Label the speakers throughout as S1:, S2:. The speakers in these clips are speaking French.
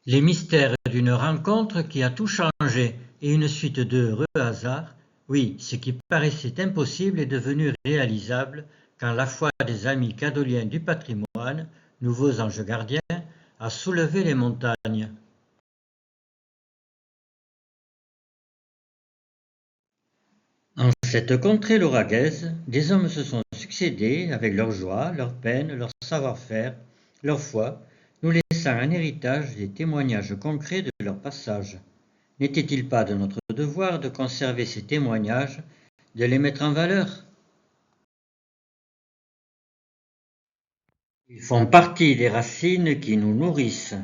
S1: Les mystères d'une rencontre qui a tout changé et une suite d'heureux hasards, oui, ce qui paraissait impossible est devenu réalisable quand la foi des amis cadoliens du patrimoine, nouveaux anges gardiens, a soulevé les montagnes. En cette contrée lauragaise, des hommes se sont succédé avec leurs joies, leurs peines, leur savoir-faire, leur foi, nous laissant en héritage des témoignages concrets de leur passage. N'était-il pas de notre devoir de conserver ces témoignages, de les mettre en valeur? Ils font partie des racines qui nous nourrissent.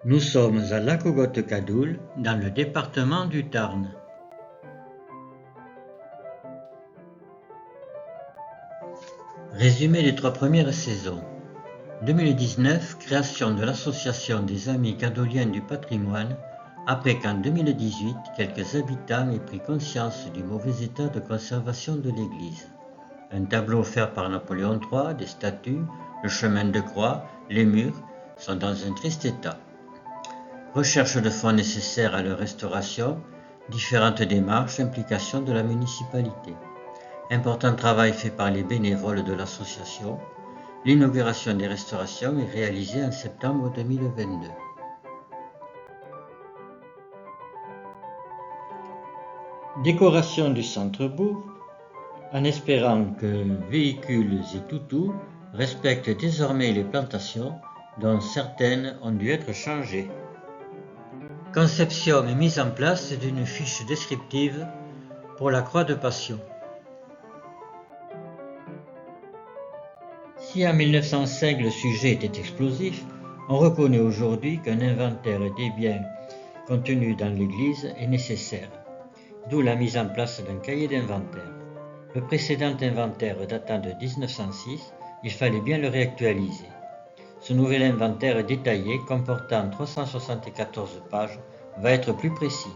S1: Nous sommes à Lac-Cogotte-Cadoul, dans le département du Tarn. Résumé des 3 premières saisons. 2019, création de l'association des Amis Cadoliens du Patrimoine, après qu'en 2018, quelques habitants aient pris conscience du mauvais état de conservation de l'église. Un tableau offert par Napoléon III, des statues, le chemin de croix, les murs sont dans un triste état. Recherche de fonds nécessaires à leur restauration, différentes démarches, implication de la municipalité. Important travail fait par les bénévoles de l'association. L'inauguration des restaurations est réalisée en septembre 2022. Décoration du centre-bourg, en espérant que véhicules et toutous respectent désormais les plantations, dont certaines ont dû être changées. Conception et mise en place d'une fiche descriptive pour la croix de Passion. Si en 1905 le sujet était explosif, on reconnaît aujourd'hui qu'un inventaire des biens contenus dans l'église est nécessaire, d'où la mise en place d'un cahier d'inventaire. Le précédent inventaire datant de 1906, il fallait bien le réactualiser. Ce nouvel inventaire détaillé, comportant 374 pages, va être plus précis.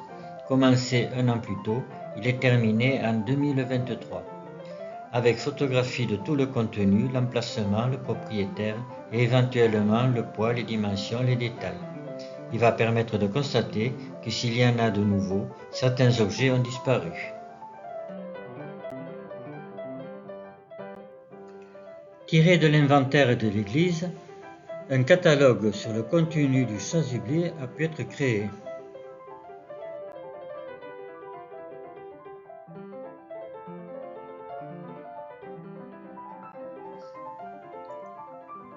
S1: Commencé un an plus tôt, il est terminé en 2023. Avec photographie de tout le contenu, l'emplacement, le propriétaire et éventuellement le poids, les dimensions, les détails. Il va permettre de constater que s'il y en a de nouveaux, certains objets ont disparu. Tiré de l'inventaire de l'église, un catalogue sur le contenu du chasuble a pu être créé.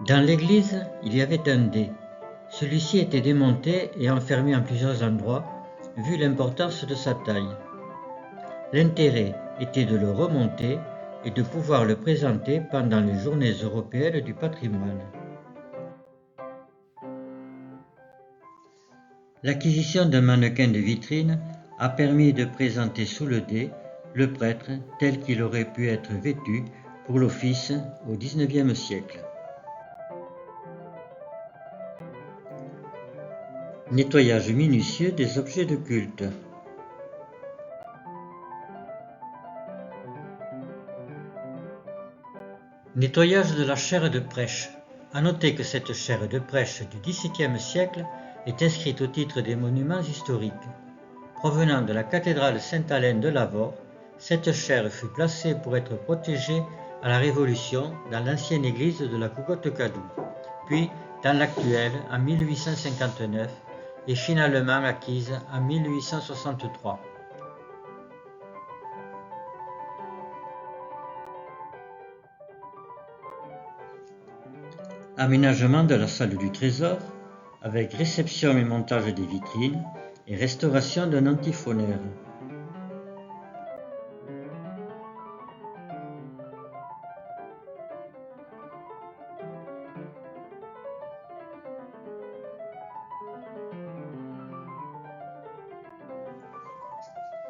S1: Dans l'église, il y avait un dé. Celui-ci était démonté et enfermé en plusieurs endroits, vu l'importance de sa taille. L'intérêt était de le remonter et de pouvoir le présenter pendant les journées européennes du patrimoine. L'acquisition d'un mannequin de vitrine a permis de présenter sous le dé le prêtre tel qu'il aurait pu être vêtu pour l'office au XIXe siècle. Nettoyage minutieux des objets de culte. Nettoyage de la chaire de prêche. À noter que cette chaire de prêche du XVIIe siècle est inscrite au titre des monuments historiques. Provenant de la cathédrale Sainte-Hélène de Lavore, cette chaire fut placée pour être protégée à la Révolution dans l'ancienne église de la Cogotte-Cadoul, puis dans l'actuelle en 1859 et finalement acquise en 1863. Aménagement de la salle du trésor, avec réception et montage des vitrines et restauration d'un antiphonaire.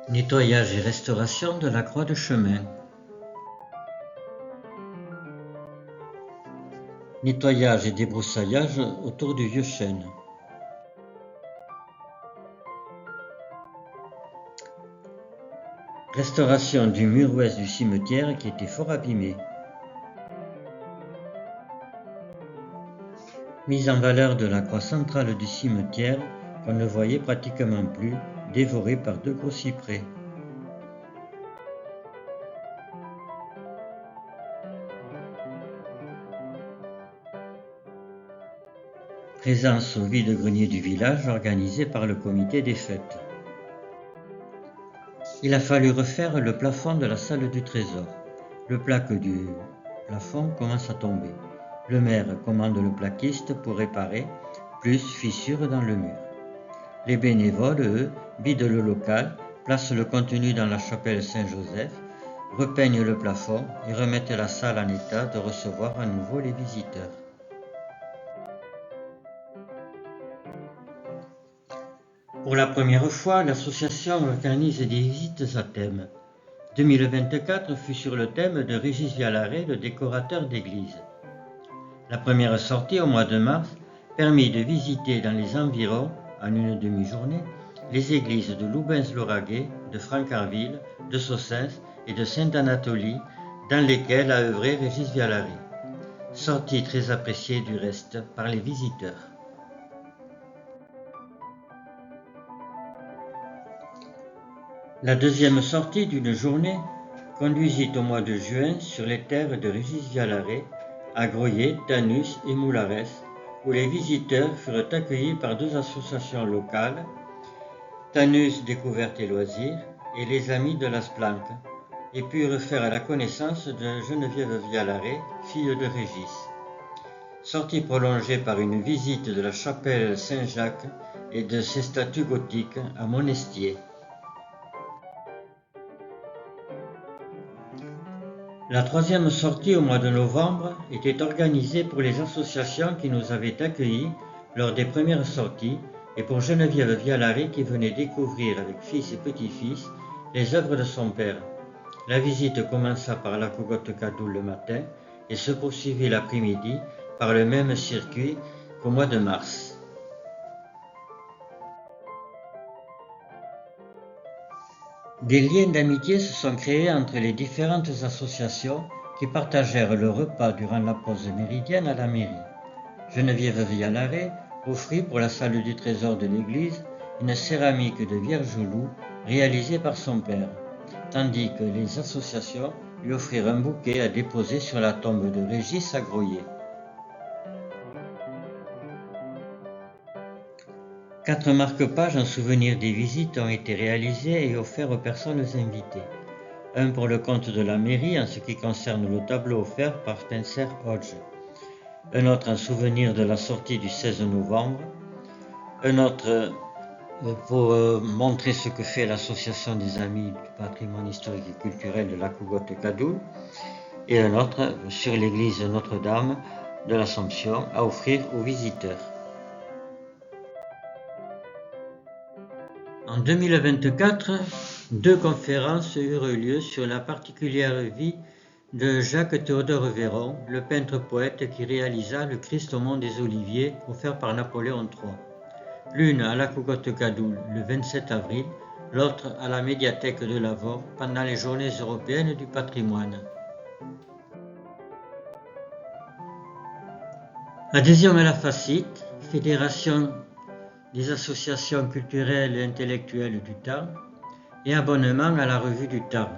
S1: Nettoyage et restauration de la croix de chemin. Nettoyage et débroussaillage autour du vieux chêne. Restauration du mur ouest du cimetière qui était fort abîmé. Mise en valeur de la croix centrale du cimetière qu'on ne voyait pratiquement plus, dévorée par deux gros cyprès. Présence au vide-grenier du village organisé par le comité des fêtes. Il a fallu refaire le plafond de la salle du trésor. Le plaque du plafond commence à tomber. Le maire commande le plaquiste pour réparer, plus fissures dans le mur. Les bénévoles, eux, vident le local, placent le contenu dans la chapelle Saint-Joseph, repeignent le plafond et remettent la salle en état de recevoir à nouveau les visiteurs. Pour la première fois, l'association organise des visites à thème. 2024 fut sur le thème de Régis Vialaret, le décorateur d'église. La première sortie au mois de mars permit de visiter dans les environs, en une demi-journée, les églises de Loubens-Lauragais, de Francarville, de Sossens et de Sainte-Anatolie, dans lesquelles a œuvré Régis Vialaret. Sortie très appréciée du reste par les visiteurs. La deuxième sortie d'une journée conduisit au mois de juin sur les terres de Régis Vialaret, à Groyer, Tanus et Moulares, où les visiteurs furent accueillis par deux associations locales, Tanus Découverte et Loisirs et les Amis de Las Plantes, et purent faire la connaissance de Geneviève Vialaret, fille de Régis. Sortie prolongée par une visite de la chapelle Saint-Jacques et de ses statues gothiques à Monestier. La troisième sortie au mois de novembre était organisée pour les associations qui nous avaient accueillis lors des premières sorties et pour Geneviève Vialaret qui venait découvrir avec fils et petits-fils les œuvres de son père. La visite commença par la Cogotte Cadoul le matin et se poursuivit l'après-midi par le même circuit qu'au mois de mars. Des liens d'amitié se sont créés entre les différentes associations qui partagèrent le repas durant la pause méridienne à la mairie. Geneviève Vialaret offrit pour la salle du trésor de l'église une céramique de Vierge Loup réalisée par son père, tandis que les associations lui offrirent un bouquet à déposer sur la tombe de Régis à Groyer. 4 marque-pages en souvenir des visites ont été réalisés et offerts aux personnes invitées. Un pour le compte de la mairie en ce qui concerne le tableau offert par Spencer Hodge. Un autre en souvenir de la sortie du 16 novembre. Un autre pour montrer ce que fait l'association des Amis du patrimoine historique et culturel de la Cogotte Cadoul. Et un autre sur l'église Notre-Dame de l'Assomption à offrir aux visiteurs. En 2024, 2 conférences eurent lieu sur la particulière vie de Jacques-Théodore Véron, le peintre-poète qui réalisa le Christ au mont des Oliviers offert par Napoléon III. L'une à la Cogotte Cadoul le 27 avril, l'autre à la médiathèque de Lavore pendant les Journées européennes du patrimoine. Adhésion à la FACIT, Fédération des associations culturelles et intellectuelles du Tarn, et abonnement à la revue du Tarn.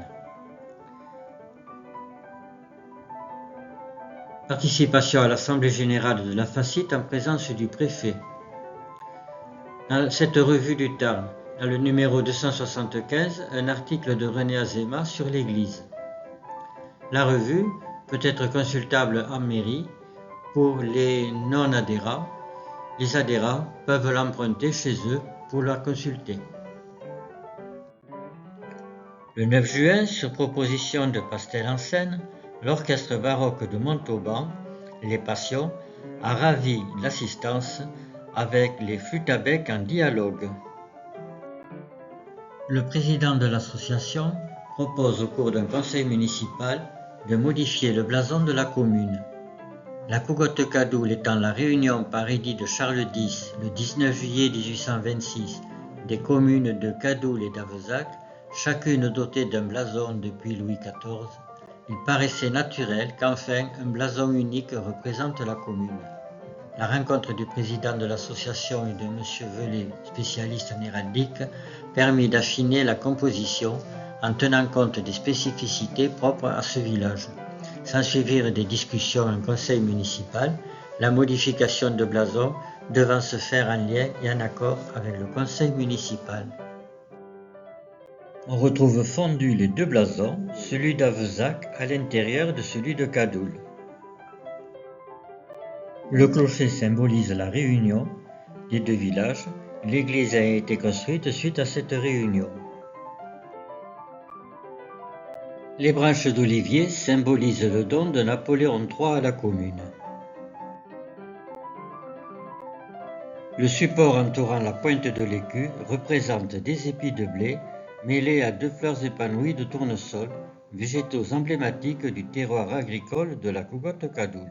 S1: Participation à l'Assemblée générale de la FACIT en présence du préfet. Dans cette revue du Tarn, dans le numéro 275, un article de René Azéma sur l'Église. La revue peut être consultable en mairie pour les non-adhérents. Les adhérents peuvent l'emprunter chez eux pour la consulter. Le 9 juin, sur proposition de Pastel en Seine, l'orchestre baroque de Montauban, Les Passions, a ravi l'assistance avec les flûtes à bec en dialogue. Le président de l'association propose au cours d'un conseil municipal de modifier le blason de la commune. La Cogotte Cadoul étant la réunion par édit de Charles X le 19 juillet 1826 des communes de Cadoul et d'Avezac, chacune dotée d'un blason depuis Louis XIV, il paraissait naturel qu'enfin un blason unique représente la commune. La rencontre du président de l'association et de M. Velay, spécialiste en héraldique, permit d'affiner la composition en tenant compte des spécificités propres à ce village. S'ensuivirent des discussions en conseil municipal, la modification de blason devant se faire en lien et en accord avec le conseil municipal. On retrouve fondus les deux blasons, celui d'Avezac à l'intérieur de celui de Cadoul. Le clocher symbolise la réunion des deux villages. L'église a été construite suite à cette réunion. Les branches d'olivier symbolisent le don de Napoléon III à la commune. Le support entourant la pointe de l'écu représente des épis de blé mêlés à deux fleurs épanouies de tournesol, végétaux emblématiques du terroir agricole de la Cougotte-Cadoul.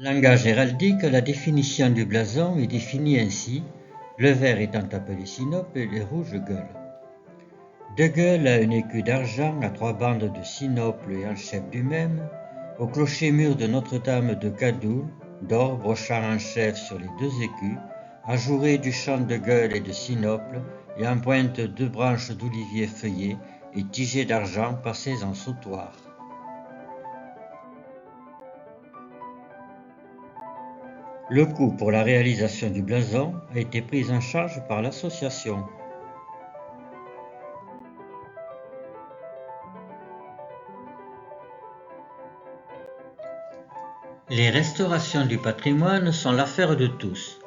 S1: Langage héraldique, la définition du blason est définie ainsi, le vert étant appelé sinople et le rouge gueule. De gueule a un écu d'argent à 3 bandes de sinople et en chef du même, au clocher-mur de Notre-Dame de Cadoul, d'or brochant en chef sur les 2 écus, ajouré du champ de gueule et de sinople, et en pointe 2 branches d'olivier feuillées et tigées d'argent passées en sautoir. Le coût pour la réalisation du blason a été pris en charge par l'association. Les restaurations du patrimoine sont l'affaire de tous,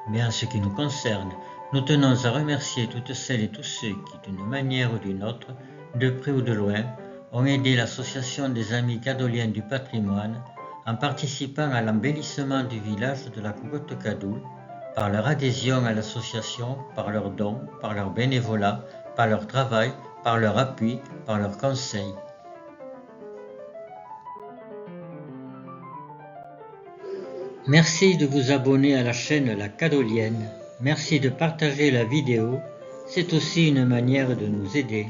S1: mais en ce qui nous concerne, nous tenons à remercier toutes celles et tous ceux qui, d'une manière ou d'une autre, de près ou de loin, ont aidé l'association des amis cadoliens du patrimoine en participant à l'embellissement du village de la Cougotte-Cadoul, par leur adhésion à l'association, par leurs dons, par leur bénévolat, par leur travail, par leur appui, par leurs conseils. Merci de vous abonner à la chaîne La Cadolienne. Merci de partager la vidéo. C'est aussi une manière de nous aider.